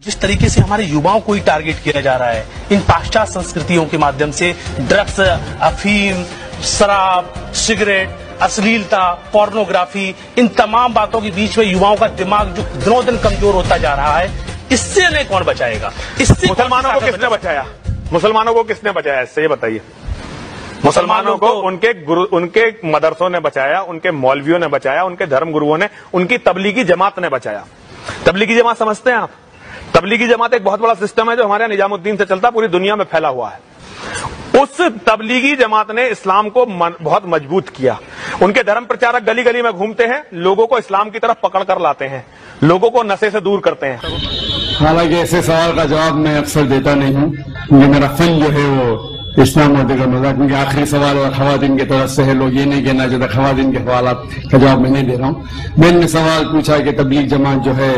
जिस तरीके से हमारे युवाओं को ही टारगेट किया जा रहा है इन पाश्चात्य संस्कृतियों के माध्यम से, ड्रग्स, अफीम, शराब, सिगरेट, अश्लीलता, पोर्नोग्राफी, इन तमाम बातों के बीच में युवाओं का दिमाग जो दिनों दिन कमजोर होता जा रहा है, इससे नहीं कौन बचाएगा? इससे मुसलमानों को किसने बचाया? मुसलमानों को किसने बचाया? इससे ये बताइए। मुसलमानों को उनके मदरसों ने बचाया, उनके मौलवियों ने बचाया, उनके धर्म गुरुओं ने, उनकी तबलीगी जमात ने बचाया। तबलीगी जमात समझते हैं आप? तबलीगी जमात एक बहुत बड़ा सिस्टम है जो हमारे निजामुद्दीन से चलता, पूरी दुनिया में फैला हुआ है। उस तबलीगी जमात ने इस्लाम को बहुत मजबूत किया। उनके धर्म प्रचारक गली गली में घूमते हैं, लोगों को इस्लाम की तरफ पकड़ कर लाते हैं, लोगों को नशे से दूर करते हैं। हालांकि ऐसे सवाल का जवाब मैं अक्सर देता नहीं हूँ, क्योंकि मेरा फन जो है वो इस्लाम और दिगर मज़ाक, क्योंकि आखिरी सवाल और खवातीन की तरफ से है, लोग ये नहीं कहना चाहते खवातीन के सवालात का जवाब मैं नहीं दे रहा हूँ। मैंने सवाल पूछा कि तबलीग जमात जो है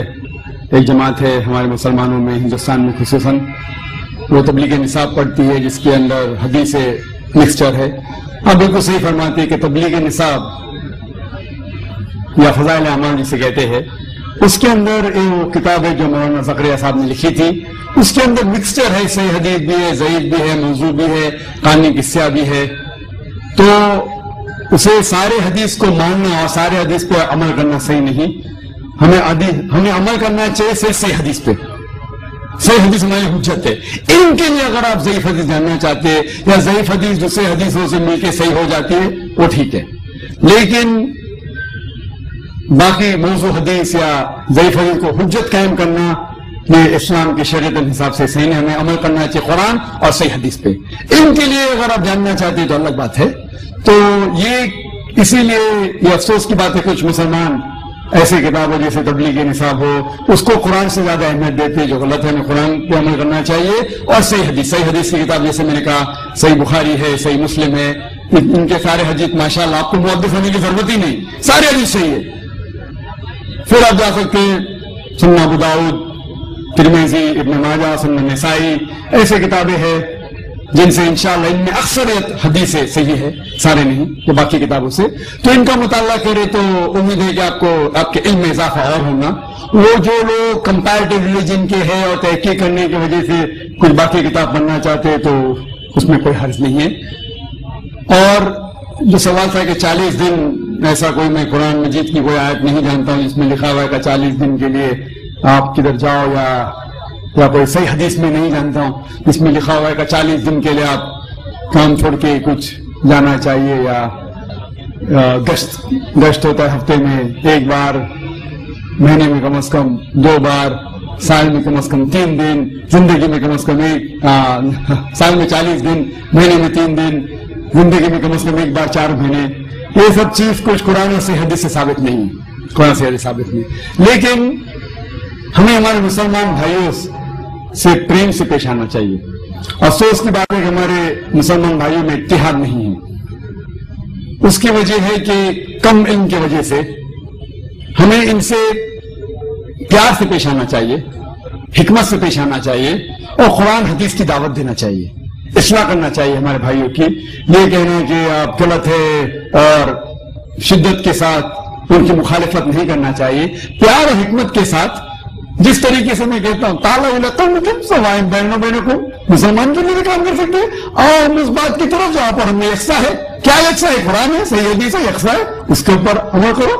एक जमात है हमारे मुसलमानों में, हिंदुस्तान में खुसूसन, वो तबलीग निसाब पढ़ती है जिसके अंदर हदीस मिक्सचर है। आप बिल्कुल सही फरमाते हैं कि तबलीग निसाब या फज़ाइल अमाल जिसे कहते हैं, उसके अंदर एक किताब है जो मौलाना ज़करिया साहब ने लिखी थी, उसके अंदर मिक्सचर है, सही हदीस भी है, ज़ईफ भी है, मौज़ू भी है, कहानी किस्सा भी है। तो उसे सारे हदीस को मानना और सारे हदीस पे अमल करना सही नहीं। हमें अमल करना चाहिए सही हदीस पे। सही हदीस हमारी हुज्जत है। इनके लिए अगर आप ज़ईफ हदीस जानना चाहते हैं या ज़ईफ हदीस दूसरे हदीसों से मिलकर सही हो जाती है, वो ठीक है, लेकिन बाकी मौजू हदीस या ज़ईफ हदीस को हुज्जत कायम करना ये इस्लाम की शरीयत के हिसाब से सही नहीं। हमें अमल करना चाहिए कुरान और सही हदीस पे। इनके लिए अगर आप जानना चाहते हैं तो अलग बात है। तो ये इसीलिए ये अफसोस की बात है, कुछ मुसलमान ऐसी किताबों जैसे तबलीग निसाब हो उसको कुरान से ज्यादा अहमियत देते हैं, जो गलत है। हमें कुरान पे अमल करना चाहिए और सही हदीस की किताब जैसे मैंने कहा सही बुखारी है, सही मुस्लिम है, इनके सारे हदीस माशाअल्लाह आपको मुहद्दिस होने की जरूरत ही नहीं, सारे हदीस सही है। फिर आप जा सकते हैं सुन्नन अबू दाऊद, तिरमिज़ी, इब्न माजा, सुन्नन नसाई, ऐसे किताबें हैं जिनसे इंशाअल्लाह इनमें अक्सरियत हदीसें सही है, सारे नहीं तो बाकी किताबों से। तो इनका मुताला करें तो उम्मीद है कि आपके इल्म में इजाफा और होगा। वो जो लोग कंपैरेटिव रिलीजन के हैं और तहकीक करने की वजह से कुछ बाकी किताब पढ़ना चाहते हैं तो उसमें कोई हर्ज नहीं है। और जो सवाल था कि 40 दिन, ऐसा कोई मैं कुरान मजीद की कोई आयत नहीं जानता हूं जिसमें लिखा हुआ है कि 40 दिन के लिए आप किधर जाओ, या कोई सही हदीस में नहीं जानता हूं जिसमें लिखा हुआ है कि 40 दिन के लिए आप काम छोड़ के कुछ जाना चाहिए, या गश्त होता है हफ्ते में एक बार, महीने में कम से कम 2 बार, साल में कम से कम 3 दिन, जिंदगी में कम से कम साल में 40 दिन, महीने में 3 दिन, जिंदगी में कम से कम 1 बार 4 महीने। ये सब चीज कुछ कुरान से हदीस से साबित नहीं है, कुरान से हदीस साबित नहीं। लेकिन हमें हमारे मुसलमान भाइयों से प्रेम से पेश आना चाहिए। अफसोस की बात है कि हमारे मुसलमान भाइयों में इत्तेहाद नहीं है। उसकी वजह है कि कम इल्म की वजह से हमें इनसे प्यार से पेश आना चाहिए, हिकमत से पेश आना चाहिए और कुरान हदीस की दावत देना चाहिए, इस्लाह करना चाहिए हमारे भाइयों की। ये कहना कि आप गलत है और शिद्दत के साथ उनकी मुखालिफत नहीं करना चाहिए। प्यार और हिकमत के साथ, जिस तरीके से मैं कहता हूं ताला बहनों बहनों को मुसलमान के लिए भी काम कर सकते हैं, और हम इस बात की तरफ जहां पर हमें यकसा है, क्या यकसा है? कुरान है, सही हदीस है, यकसा है, उसके ऊपर अमल करो।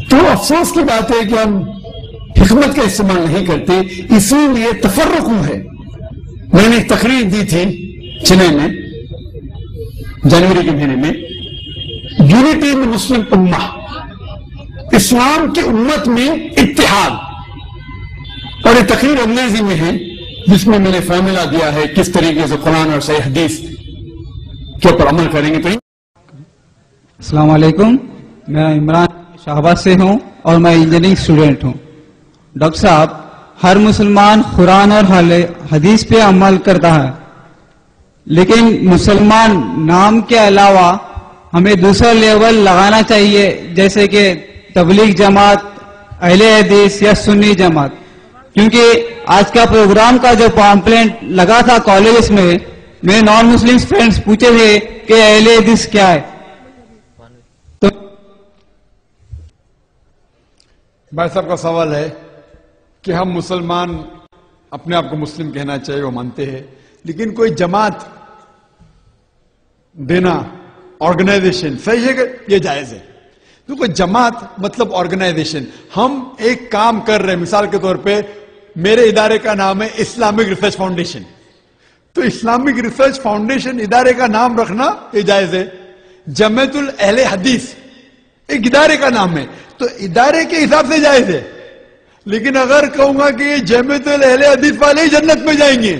तो अफसोस की बात है कि हम हिकमत का इस्तेमाल नहीं करते, इसीलिए तफर्रुक है। मैंने एक तकरीर दी थी चेन्नई में जनवरी के महीने में, यूनिटी इन मुस्लिम उम्मा, इस्लाम की उम्मत में इत्तेहाद, और ये तकरीर अंग्रेजी में है जिसमें मैंने फॉर्मूला दिया है किस तरीके से कुरान और सही हदीस के ऊपर अमल करेंगे। तो अस्सलाम वालेकुम, मैं इमरान शाहबाज से हूं और मैं इंजीनियरिंग स्टूडेंट हूं। डॉक्टर साहब, हर मुसलमान कुरान और हदीस पे अमल करता है, लेकिन मुसलमान नाम के अलावा हमें दूसरा लेवल लगाना चाहिए, जैसे कि तबलीग जमात, अहले हदीस या सुन्नी जमात। क्योंकि आज का प्रोग्राम का जो पॉम्पलेट लगा था कॉलेज में, मेरे नॉन मुस्लिम फ्रेंड्स पूछे थे कि अहले हदीस क्या है। तो भाई साहब का सवाल है کہ ہم مسلمان اپنے آپ کو مسلم کہنا چاہیے، وہ مانتے ہیں، لیکن کوئی جماعت دینا، آرگنائزیشن صحیح ہے کہ یہ جائز ہے؟ تو کوئی جماعت مطلب آرگنائزیشن، ہم ایک کام کر رہے ہیں، مثال کے طور پہ میرے ادارے کا نام ہے اسلامک ریسرچ فاؤنڈیشن، تو اسلامک ریسرچ فاؤنڈیشن ادارے کا نام رکھنا یہ جائز ہے۔ جمعیت الاہل حدیث ایک ادارے کا نام ہے، تو ادارے کے حساب سے جائز ہے، لیکن اگر کہوں گا کہ یہ جمعیت الاہل حدیث والے ہی جنت میں جائیں گے،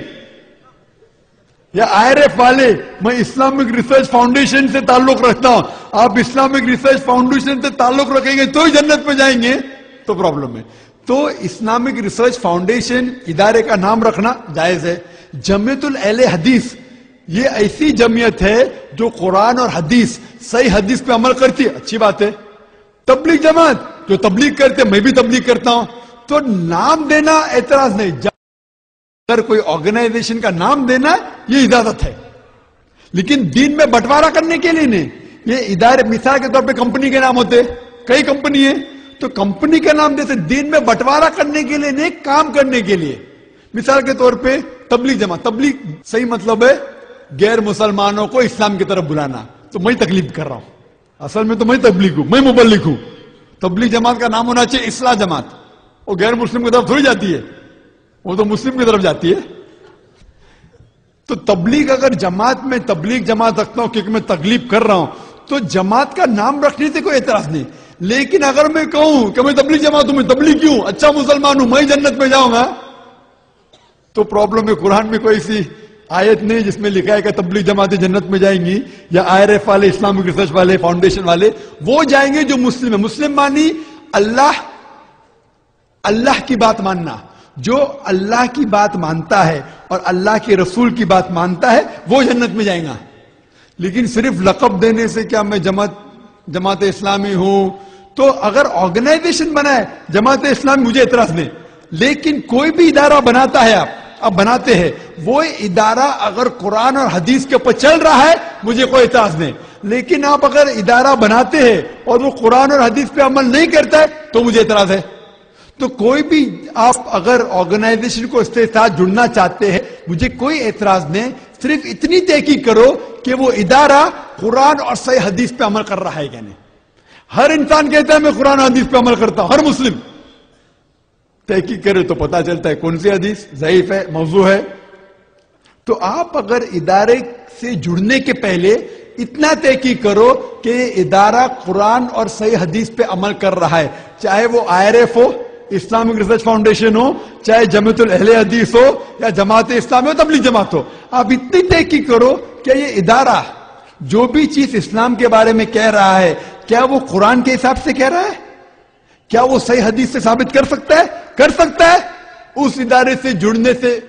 یا IRF والے، میں اسلامک ریسرچ فاؤنڈیشن سے تعلق رکھتا ہوں، آپ اسلامک ریسرچ فاؤنڈیشن سے تعلق رکھیں گے تو ہی جنت میں جائیں گے، تو پرابلم ہے۔ تو اسلامک ریسرچ فاؤنڈیشن ادارے کا نام رکھنا جائز ہے۔ جمعیت الاہل حدیث یہ ایسی جمعیت ہے جو قرآن اور حدیث، صحیح حدیث پہ عمل کرتی ہے، اچھی بات ہے۔ تبلیغ جماعت جو تبلیغ کرتے، میں بھی تبلیغ کرتا ہوں، تو نام دینا اعتراض نہیں، اگر کوئی آرگنائزیشن کا نام دینا ہے یہ اجازت ہے، لیکن دین میں بٹوارا کرنے کے لیے نہیں۔ یہ ادارے مثال کے طور پہ کمپنی کے نام ہوتے، کئی کمپنی ہے، تو کمپنی کا نام دیتے دین میں بٹوارا کرنے کے لیے نہیں، کام کرنے کے لیے۔ مثال کے طور پہ تبلیغ جماعت، تبلیغ صحیح مطلب ہے غیر مسلمانوں کو اسلام کی طرف بلانا، تو میں تکلیف کر رہا ہوں، اصل میں تو میں تبلیغ ہوں، میں مبلغ ہوں۔ تبلیغ جماعت کا نام ہونا چاہیے اصلاح جماعت، وہ غیر مسلم کی طرف تھوڑی جاتی ہے، وہ تو مسلم کی طرف جاتی ہے۔ تو تبلیغ اگر جماعت میں تبلیغ جماعت رکھتا ہوں کیونکہ میں تکلیف کر رہا ہوں، تو جماعت کا نام رکھنے سے کوئی اعتراض نہیں، لیکن اگر میں کہوں کہ میں تبلیغ جماعت ہوں، میں تبلیغ کیوں، اچھا مسلمان ہوں، میں جنت میں جاؤں گا، تو پرابلم ہے۔ قرآن میں کوئی ایسی آیت نہیں جس میں لکھا ہے کہ تبلیغ جماعتیں جنت میں جائیں گی، یا IRF والے، اسلامک ریسرچ والے، فاؤنڈیشن والے وہ جائیں گے جو مسلم ہے۔ مسلم مانی اللہ کی بات ماننا، جو اللہ کی بات مانتا ہے اور اللہ کے رسول کی بات مانتا ہے وہ جنت میں جائیں گا۔ لیکن صرف لقب دینے سے کیا میں جماعت اسلامی ہوں، تو اگر آرگنائزیشن بنائے جماعت اسلامی مجھے اعتراض نہیں، لیکن کوئی بھی ادارہ بناتا ہے، آپ بناتے ہیں، وہ ادارہ اگر قرآن اور حدیث کے اوپر چل رہا ہے مجھے کوئی اعتراض نہیں، لیکن آپ اگر ادارہ بناتے ہیں اور وہ قرآن اور حدیث پہ عمل نہیں کرتا ہے تو مجھے اعتراض ہے۔ تو کوئی بھی آپ اگر آرگنائزیشن کو اس کے ساتھ جڑنا چاہتے ہیں مجھے کوئی اعتراض نہیں، صرف اتنی تحقیق کرو کہ وہ ادارہ قرآن اور صحیح حدیث پہ عمل کر رہا ہے کہ نہیں۔ ہر انسان کہتا ہے میں قرآن اور حدیث پہ عمل کرتا ہوں، ہر مسلم، تحقیق کرے تو پتا چلتا ہے کون سی حدیث ضعیف ہے، موضوع ہے۔ تو آپ اگر ادارے سے جڑنے کے پہلے اتنا تحقیق کرو کہ یہ ادارہ قرآن اور صحیح حدیث پہ عمل کر رہا ہے، چاہے وہ IRF ہو، اسلامک ریسرچ فاؤنڈیشن ہو، چاہے جمعیت الاہل حدیث ہو، یا جماعت اسلامی ہو، تبلیغ جماعت ہو، آپ اتنی تحقیق کرو کہ یہ ادارہ جو بھی چیز اسلام کے بارے میں کہہ رہا ہے کیا وہ قرآن کے حساب سے کہہ رہا ہے، کیا وہ صحیح حدیث سے ثابت کر سکتا ہے، اس ادارے سے جڑنے سے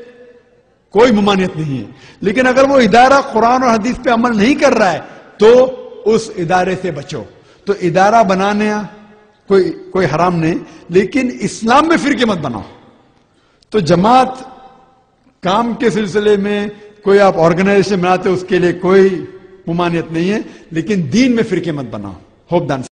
کوئی ممانعت نہیں ہے۔ لیکن اگر وہ ادارہ قرآن اور حدیث پہ عمل نہیں کر رہا ہے تو اس ادارے سے بچو۔ تو ادارہ بنانے کوئی حرام نہیں، لیکن اسلام میں فرقے مت بناؤ۔ تو جماعت کام کے سلسلے میں کوئی آپ آرگنائزیشن بناتے اس کے لیے کوئی ممانعت نہیں ہے، لیکن دین میں فرقے مت بناؤ۔ ہوپ دان